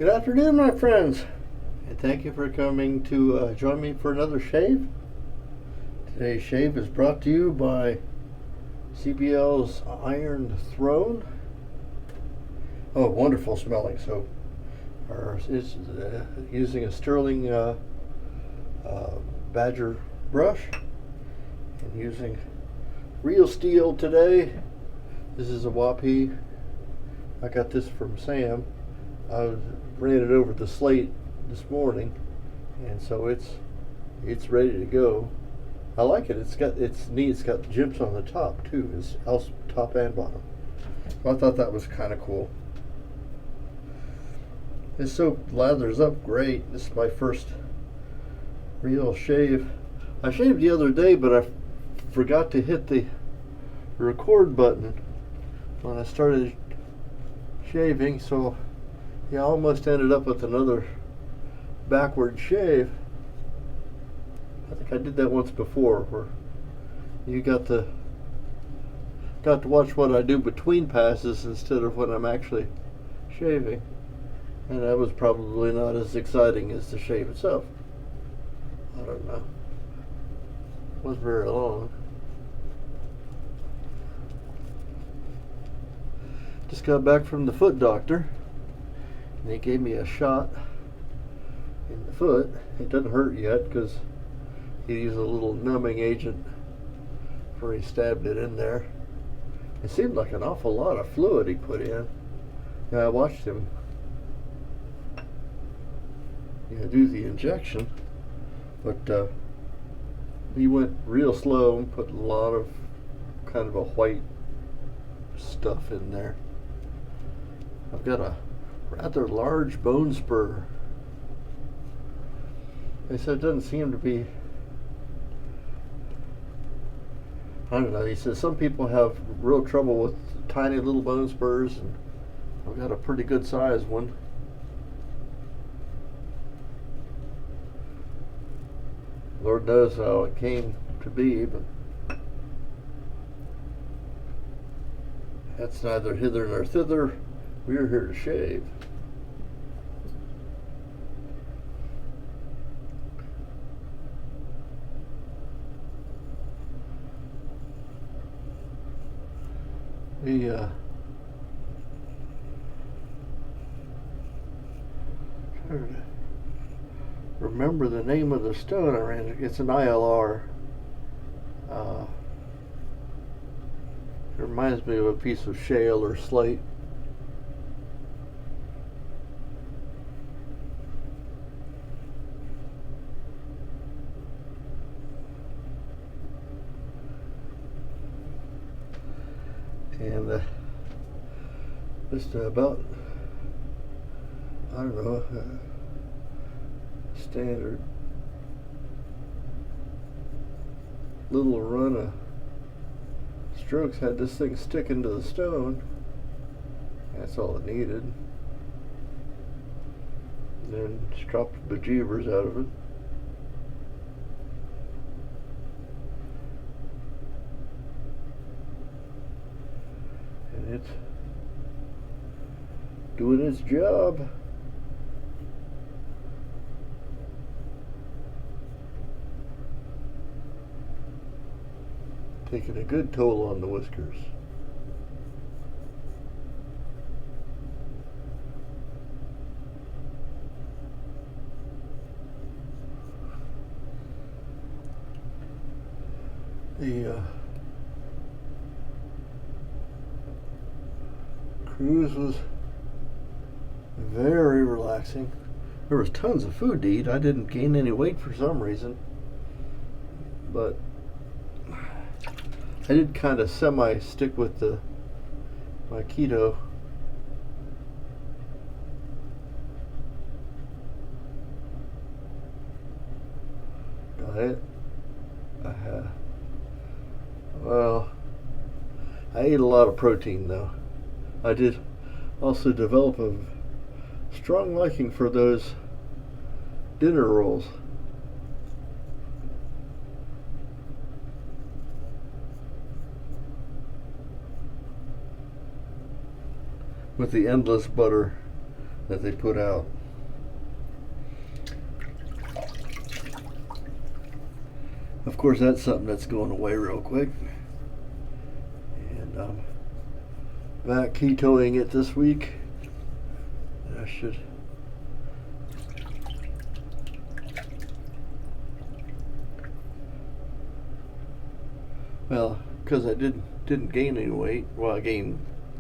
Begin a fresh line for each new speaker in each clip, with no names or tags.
Good afternoon, my friends, and thank you for coming to join me for another shave. Today's shave is brought to you by CBL's Iron Throne. Oh, wonderful smelling soap. It's using a sterling badger brush and using real steel today. This is a Wapie. I got this from Sam. I ran it over the slate this morning, and so it's ready to go. I like it. It's neat. It's got jips on the top too. It's also top and bottom. I thought that was kind of cool. This soap lathers up great. This is my first real shave. I shaved the other day, but I forgot to hit the record button when I started shaving, so yeah, I almost ended up with another backward shave. I think I did that once before, where you got to watch what I do between passes instead of when I'm actually shaving, and that was probably not as exciting as the shave itself. I don't know. It wasn't very long. Just got back from the foot doctor, and they gave me a shot in the foot. It doesn't hurt yet because he used a little numbing agent before he stabbed it in there. It seemed like an awful lot of fluid he put in. Yeah, I watched him do the injection, but he went real slow and put a lot of kind of a white stuff in there. I've got a rather large bone spur. They said it doesn't seem to be, I don't know, he says some people have real trouble with tiny little bone spurs, and I've got a pretty good sized one. Lord knows how it came to be, but that's neither hither nor thither. We're here to shave. Trying to remember the name of the stone I ran. It's an ILR. It reminds me of a piece of shale or slate. And just about, I don't know, standard little run of strokes had this thing stick into the stone. That's all it needed. And then just dropped the bejeebers out of it. And it's doing its job. Taking a good toll on the whiskers. The cruise was very relaxing. There was tons of food to eat. I didn't gain any weight for some reason, but I did kind of semi-stick with my keto. Diet. Well, I ate a lot of protein though. I did also develop a strong liking for those dinner rolls. With the endless butter that they put out. Of course, that's something that's going away real quick. And I'm back ketoing it this week. I should. Well, because I didn't gain any weight. Well, I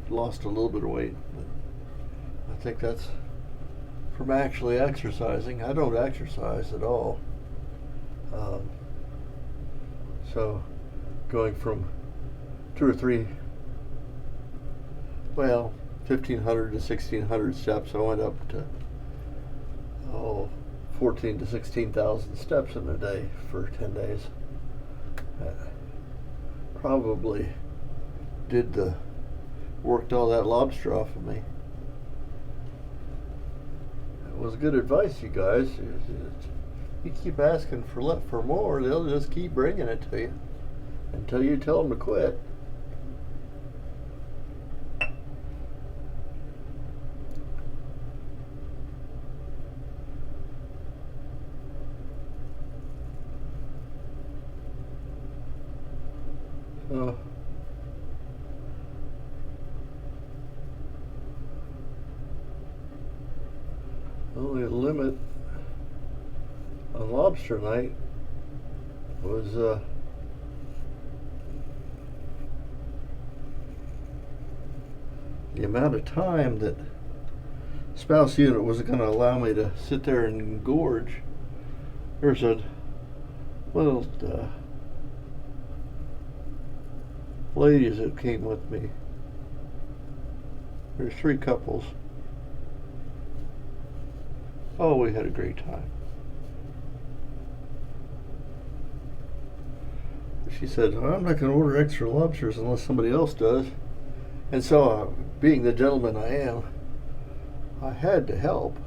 lost a little bit of weight, but I think that's from actually exercising. I don't exercise at all. So going from 1,500 to 1,600 steps, I went up to 14 to 16,000 steps in a day for 10 days. Probably worked all that lobster off of me. It was good advice, you guys. You keep asking for more, they'll just keep bringing it to you until you tell them to quit. So only limit on lobster night was the amount of time that spouse unit was going to allow me to sit there and gorge. There's a little ladies that came with me. There's 3 couples. Oh, we had a great time. She said, well, I'm not going to order extra lobsters unless somebody else does. And so, being the gentleman I am, I had to help.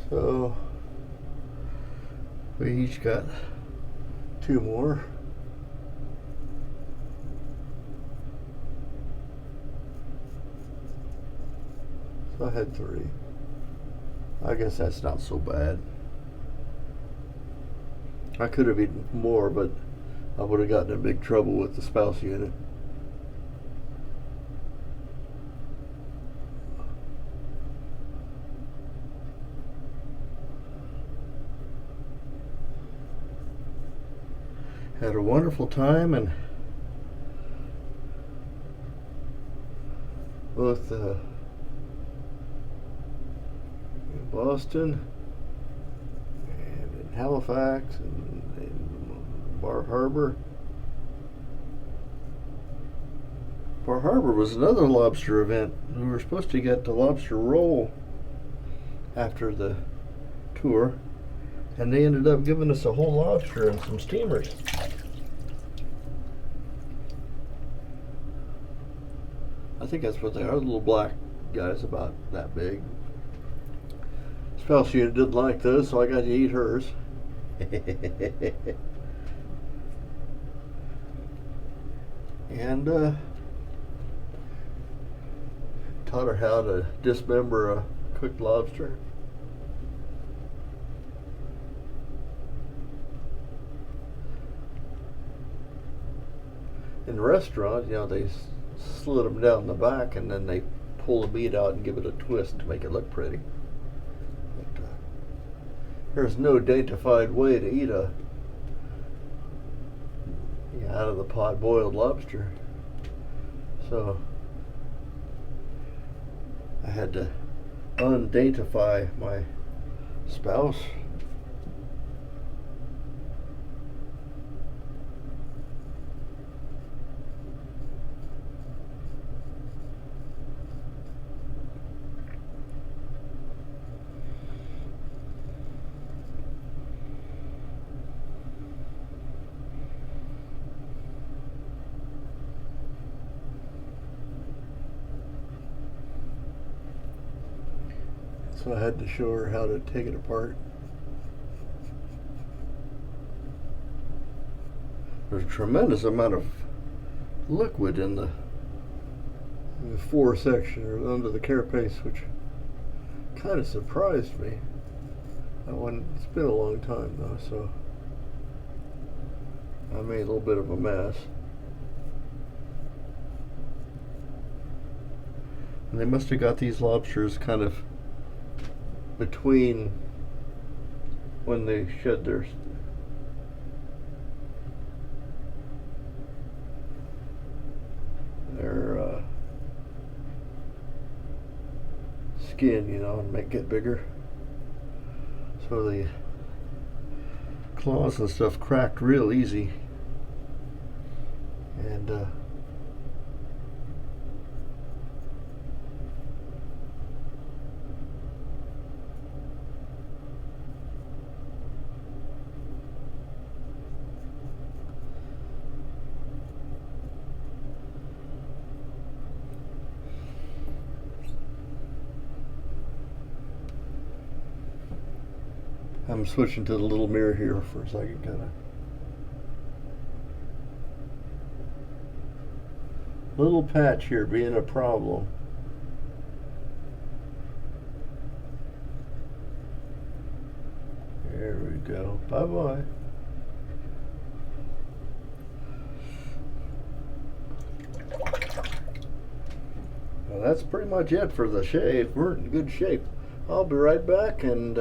So, we each got 2 more. So I had 3. I guess that's not so bad. I could have eaten more, but I would have gotten in big trouble with the spouse unit. Had a wonderful time, and both in Boston and in Halifax and in Bar Harbor. Bar Harbor was another lobster event. We were supposed to get the lobster roll after the tour, and they ended up giving us a whole lobster and some steamers. I think that's what they are, little black guys about that big. Spouse unit didn't like those, so I got to eat hers. And taught her how to dismember a cooked lobster. In the restaurant, you know, they slit them down the back and then they pull the meat out and give it a twist to make it look pretty. But, there's no daintified way to eat a out of the pot boiled lobster. So I had to undaintify my spouse. So I had to show her how to take it apart. There's a tremendous amount of liquid in the fore section or under the carapace, which kind of surprised me. It's been a long time though, so I made a little bit of a mess. And they must have got these lobsters kind of between when they shed their skin, you know, and make it bigger. So the claws and stuff cracked real easy. And I'm switching to the little mirror here for a second, kind of. Little patch here being a problem. There we go. Bye-bye. Well, that's pretty much it for the shave. We're in good shape. I'll be right back and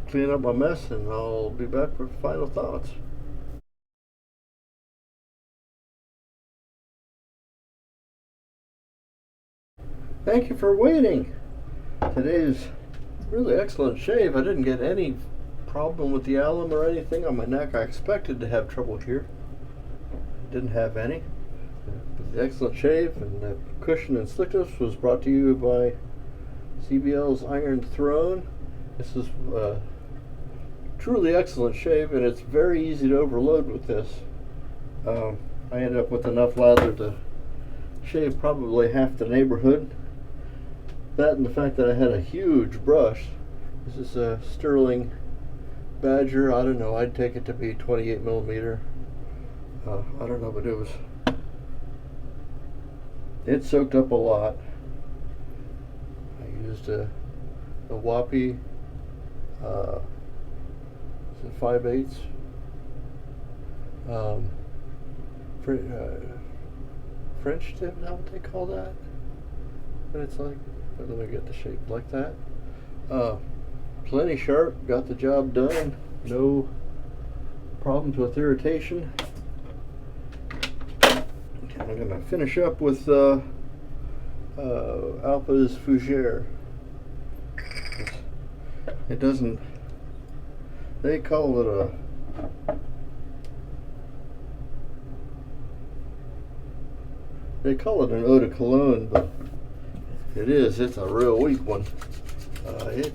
clean up my mess, and I'll be back for final thoughts. Thank you for waiting. Today's really excellent shave. I didn't get any problem with the alum or anything on my neck. I expected to have trouble here. Didn't have any. The excellent shave and the cushion and slickness was brought to you by CBL's Iron Throne. This is truly excellent shave, and it's very easy to overload with this. I ended up with enough lather to shave probably half the neighborhood. That and the fact that I had a huge brush. This is a Sterling Badger. I don't know, I'd take it to be 28 millimeter. I don't know, but it soaked up a lot. I used a Wapie 5/8 French tip, is that what they call that? But it's like, let me get the shape like that. Plenty sharp, got the job done. No problems with irritation. Okay, I'm gonna finish up with Alpha's Fougere. It doesn't. They call it an eau de cologne, but it's a real weak one. It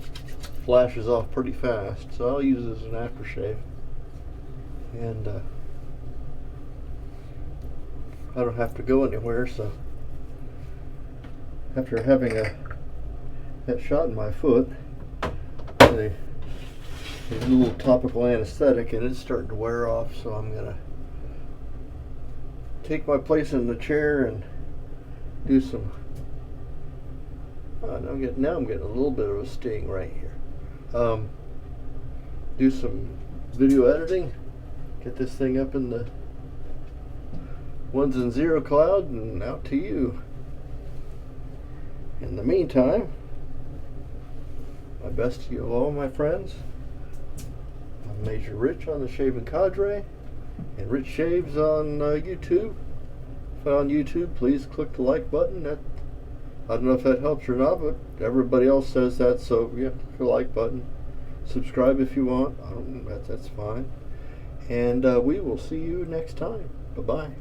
flashes off pretty fast, so I'll use it as an aftershave. And I don't have to go anywhere, so after having that shot in my foot, a little topical anesthetic, and it's starting to wear off, so I'm gonna take my place in the chair and do some now I'm getting a little bit of a sting right here. Do some video editing, get this thing up in the 1s and 0 cloud, and out to you. In the meantime, my best to you all, my friends. I'm Major Rich on the Shaving Cadre, and Rich Shaves on YouTube. If on YouTube, please click the like button. I don't know if that helps or not, but everybody else says that, so yeah, click the like button. Subscribe if you want. That's fine. And we will see you next time. Bye-bye.